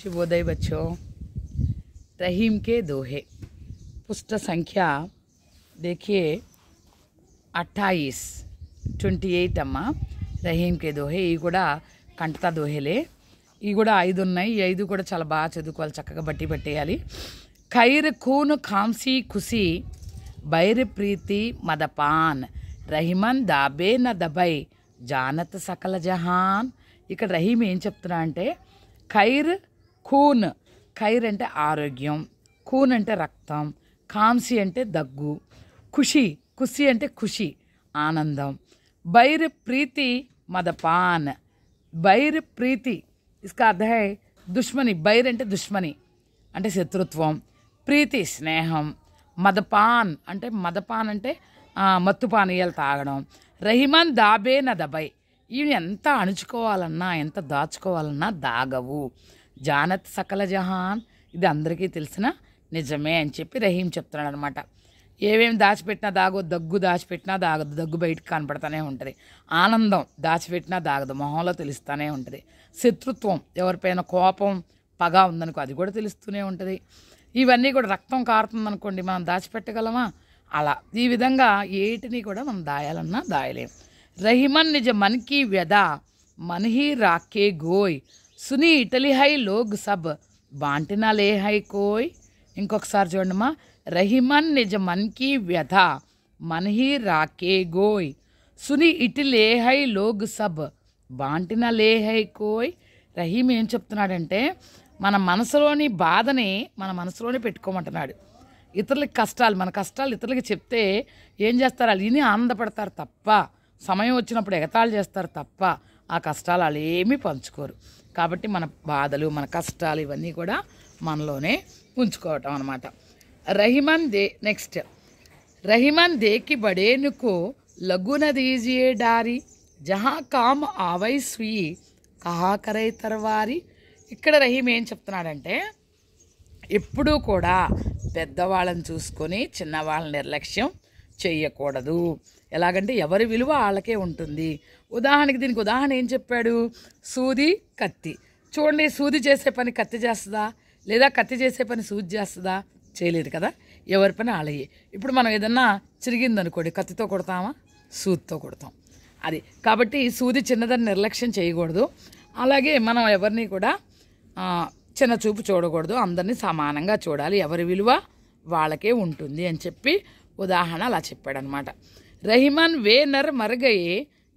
शुभोदय बच्चों। रहीम के दोहे पुष्ट संख्या देखिए 28 అమ్మ। రహీం కే దోహే ఇవి కూడా కంటతా దోహేలే। ఇవి కూడా 5 ఉన్నాయి। ఈ 5 కూడా చాలా బాగా చదువుకోవాలి, చక్కగా బట్టి పట్టేయాలి। ఖైర్ ఖూన్ ఖాంసీ ఖుషీ బైర్ ప్రీతి మదపాన్ రహిమన్ దాబే న దబై జానత్ సకల జహాన్। ఇక్కడ రహీం ఏం చెప్తున్నా అంటే ఖైర్ ఖూన్, ఖైర్ అంటే ఆరోగ్యం, ఖూన్ అంటే రక్తం, ఖాంసీ అంటే దగ్గు, ఖుషి ఖుషి అంటే ఖుషి ఆనందం, బైర్ ప్రీతి మదపాన్ బైర్ ప్రీతి इसका अर्थ है दुश्मनी। బైర్ అంటే దుష్మని అంటే శత్రుత్వం, ప్రీతి స్నేహం, మదపాన్ అంటే మత్తు పానీయాలు తాగడం, రహిమన్ దాబే న దబై ఇవి ఎంత అణుచుకోవాలన్నా ఎంత దాచుకోవాలన్నా దాగవు, జానత్ సకల జహాన్ ఇది అందరికీ తెలిసిన నిజమే అని చెప్పి రహీం చెప్తున్నాడు అనమాట। ఏమేమి దాచిపెట్టినా దాగదు, దగ్గు దాచిపెట్టినా దాగదు, దగ్గు బయటకు కనపడుతూనే ఉంటుంది, ఆనందం దాచిపెట్టినా దాగదు, మొహంలో తెలుస్తూనే ఉంటుంది, శత్రుత్వం ఎవరిపైన కోపం పగ ఉందనుకో అది కూడా తెలుస్తూనే ఉంటుంది, ఇవన్నీ కూడా రక్తం కారుతుందనుకోండి మనం దాచిపెట్టగలమా? అలా ఈ విధంగా ఏటిని కూడా మనం దాయాలన్నా దాయలేం। రహిమన్ నిజ మన్ కీ వ్యధ मन ही राखे गोय सुनी इटली है लोग सब बांटना ले है कोई। ఇంకొకసారి చూడమ్మా, రహిమన్ నిజ మన్ కీ వ్యధ मन ही राखे गोय सुनी इटले है लोग सब बांटना ले है कोई। రహీం ఏం చెప్తున్నాడంటే మన మనసులోని బాధని మన మనసులోనే పెట్టుకోమంటున్నాడు। ఇతరులకి కష్టాలు, మన కష్టాలు ఇతరులకి చెప్తే ఏం చేస్తారు? వాళ్ళు విని ఆనందపడతారు తప్ప, సమయం వచ్చినప్పుడు ఎగతాళి చేస్తారు తప్ప ఆ కష్టాలు వాళ్ళు ఏమీ పంచుకోరు। కాబట్టి మన బాధలు మన కష్టాలు ఇవన్నీ కూడా మనలోనే ఉంచుకోవటం అనమాట। రహిమన్ దే నెక్స్ట్ రహిమన్ దేకి బడేనుకో లగున దీజియే డారి జహా కామ్ ఆవై సుయి కహా కరై తర్వారి। ఇక్కడ రహీం ఏం చెప్తున్నాడంటే ఎప్పుడూ కూడా పెద్దవాళ్ళని చూసుకొని చిన్నవాళ్ళని నిర్లక్ష్యం చెయ్యకూడదు। ఎలాగంటే ఎవరి విలువ వాళ్ళకే ఉంటుంది। ఉదాహరణకి దీనికి ఉదాహరణ ఏం చెప్పాడు? సూది కత్తి చూడండి, సూది చేసే పని కత్తి చేస్తుందా? లేదా కత్తి చేసే పని సూది చేస్తుందా? చేయలేదు కదా, ఎవరి పని వాళ్ళయ్యే। ఇప్పుడు మనం ఏదన్నా చిరిగిందనుకోండి కత్తితో కొడతామా? సూదితో కొడతాం। అది కాబట్టి సూది చిన్నదని నిర్లక్ష్యం చేయకూడదు, అలాగే మనం ఎవరిని కూడా చిన్న చూపు చూడకూడదు, అందరినీ సమానంగా చూడాలి, ఎవరి విలువ వాళ్ళకే ఉంటుంది అని చెప్పి ఉదాహరణ అలా చెప్పాడనమాట। रहीमन वे नर मर गए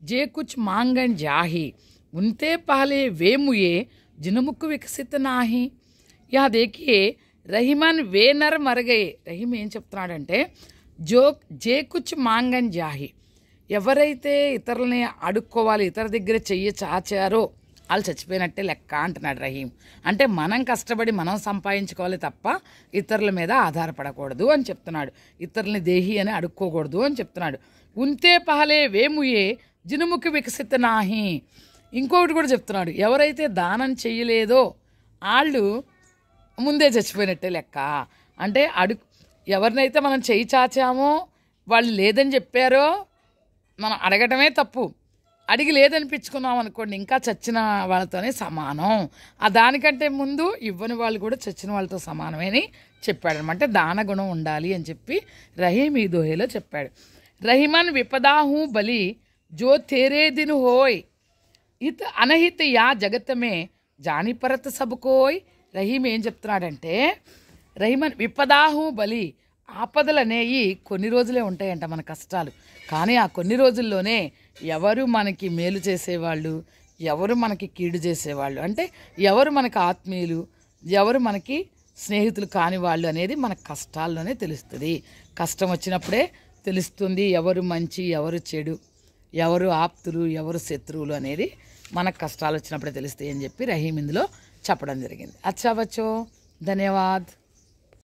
जे कुछ मांगन जाही उनते पहले वे मुए जिनमुख विकसित नाही। यह देखिए रहीमन वे नर मर गए। రహీం ఏం చెప్తున్నాడంటే జే కుచ్ మాంగన్ జాహి ఎవరైతే ఇతరులని అడుక్కోవాలి, ఇతర దగ్గర చెయ్యి చాచారో వాళ్ళు చచ్చిపోయినట్టే లెక్క అంటున్నాడు రహీం। అంటే మనం కష్టపడి మనం సంపాదించుకోవాలి తప్ప ఇతరుల మీద ఆధారపడకూడదు అని చెప్తున్నాడు, ఇతరులని దేహి అని అడుక్కోకూడదు అని చెప్తున్నాడు। ఉంతే పహలే వేముయే జినుముఖి వికసిత నాహి ఇంకొకటి కూడా చెప్తున్నాడు, ఎవరైతే దానం చెయ్యలేదో వాళ్ళు ముందే చచ్చిపోయినట్టే లెక్క। అంటే ఎవరినైతే మనం చెయ్యి చాచామో వాళ్ళు లేదని చెప్పారో మనం అడగటమే తప్పు, అడిగి లేదనిపించుకున్నాం అనుకోండి ఇంకా చచ్చిన వాళ్ళతోనే సమానం, ఆ దానికంటే ముందు ఇవ్వని వాళ్ళు కూడా చచ్చిన వాళ్ళతో సమానమని చెప్పాడనమాట। అంటే దాన గుణం ఉండాలి అని చెప్పి రహీం ఈ దోహేలో చెప్పాడు। రహిమన్ విపదాహూ బలి జో తేరే దిన్ హోయ్ హిత్ అనహిత్ యా జగత్తమే జాని పరత్ సబ్ కోయ్। రహీం ఏం చెప్తున్నాడంటే రహిమన్ విపదాహూ బలి ఆపదలు అనేవి కొన్ని రోజులే ఉంటాయంట మన కష్టాలు, కానీ ఆ కొన్ని రోజుల్లోనే ఎవరు మనకి మేలు చేసేవాళ్ళు ఎవరు మనకి కీడు చేసేవాళ్ళు, అంటే ఎవరు మనకి ఆత్మీయులు ఎవరు మనకి స్నేహితులు కాని వాళ్ళు అనేది మన కష్టాల్లోనే తెలుస్తుంది। కష్టం వచ్చినప్పుడే తెలుస్తుంది ఎవరు మంచి ఎవరు చెడు, ఎవరు ఆప్తులు ఎవరు శత్రువులు అనేది మనకు కష్టాలు వచ్చినప్పుడే తెలుస్తాయి అని చెప్పి రహీం ఇందులో చెప్పడం జరిగింది। అచ్చా బచ్చో, ధన్యవాద్।